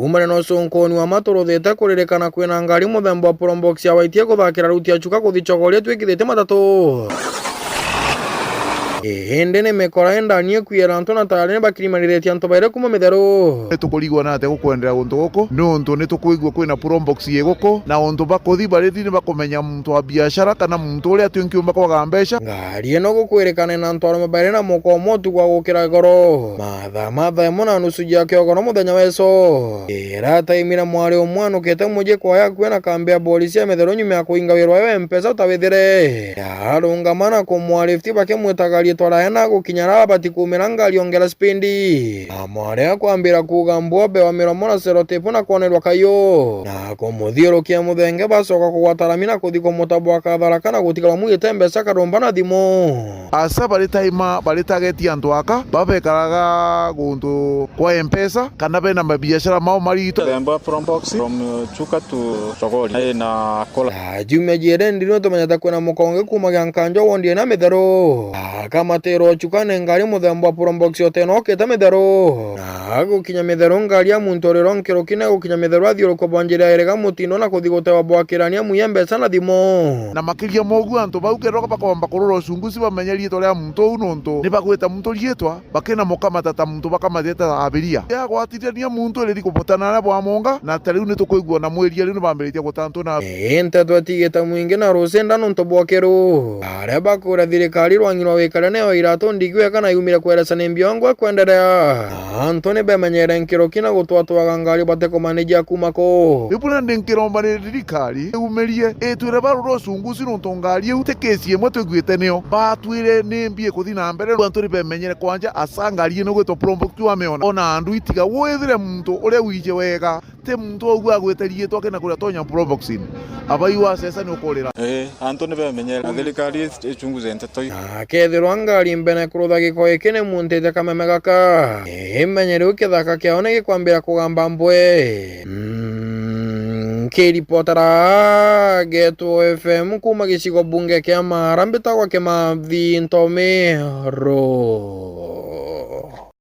umane no sonkoni wa matorothete kuririkana kwina ngari muthemba wa probox ya waitie kuthakira ruti achuka kuthichogoria twikithite matatu hindi ni mikora endanie kwira antu na tari ni bakirimaniritie antu baire kuma mitheru tukurigwa na ate gukwendera guntu guku nuntu ni tukuigua kwina probox ye guku na untu bakuthi barithi ni bakumenya muntu wa biashara kana muntu uria twinkiumba kwaga mbeca ngari ino gukwirikana na antu arome baire na muko motu gwa gukira goro matha imo na nusu ya kiogoro muthenya weso irataimira mwari umwe nukite muje kwaya kwina kambi ya polisi ya mitheru nyuma ya kuinga wirwa we mpesa utawithire yarungamana kumwarifti bakimwitagaria twaraena gukinyara bati kumira ngari ongera spendi amware akwambira kugambwa be wa miromo na serotepu na kuonerwa kayo na kumuthiurukia muthenge bacoka kugwataramina kuthi kumutabwa katharaka na gutigara mwite mbeca karumba na thimu asa baritaima baritagetia antu aka babekaraga guntu kwa mpesa kana bena mabiashara mao marito themba probox from Chuka to Chogori na kola jume jere ndino tumanyata kwina mukonge kumaga nkanjo wondie na mitheru akamatero Chuka ne ngari muthemba wa probox yote no kete mitheru na gukinya mitheru ngari ya muntu rero nkiro kine gukinya mitheru athiuruko banjira erega mutino na kuthi gutewa bwakirania muye mbeca na thimo na makiria mogu antu bau keroka bakomba kurora ucunguci bamenya rietwa ria muntu u nuntu ni bagwita muntu rietwa bakena mukamatata muntu bakamateta abiria ya gwatirania muntu iri kupotana na bwamonga na tariu ni tukuigua na mweria riu ni bambiritie gutantu na ente twatigita mwingi na rusenda nuntu bwakiru aria bakura thirikari rwangirwa wikare neo irato ndigwe kana yumire kwerecana mbiongo kwenderea antu ni bemenyere nkiro kina gutwatwaga ngari bateko manija kumako ibuna ndinkiromba ni thirikari umerie etwire baruro ucunguci nuntu ngari iu ti kesi imwe twiguite nio batwire ni mbie kuthi na mbere antu ni bemenyere kwanja asa ngari ino gwitwo probox wameona ona andu itiga withire muntu uria wije wega te muntu ogwa agweterie twake na kuria tonya probox abai wa sesa ni ukorera antu ni bemenyere thirikari echunguze nteto akethirwa ngari mbene kurutha gikoe kine muntite kameme gaka imenyere ukithaka kiaone gikwambira kugamba mbwe kiripotera Geto FM kuma gicigo bunge kia Mara mbitagwa Kimathi Ntomero.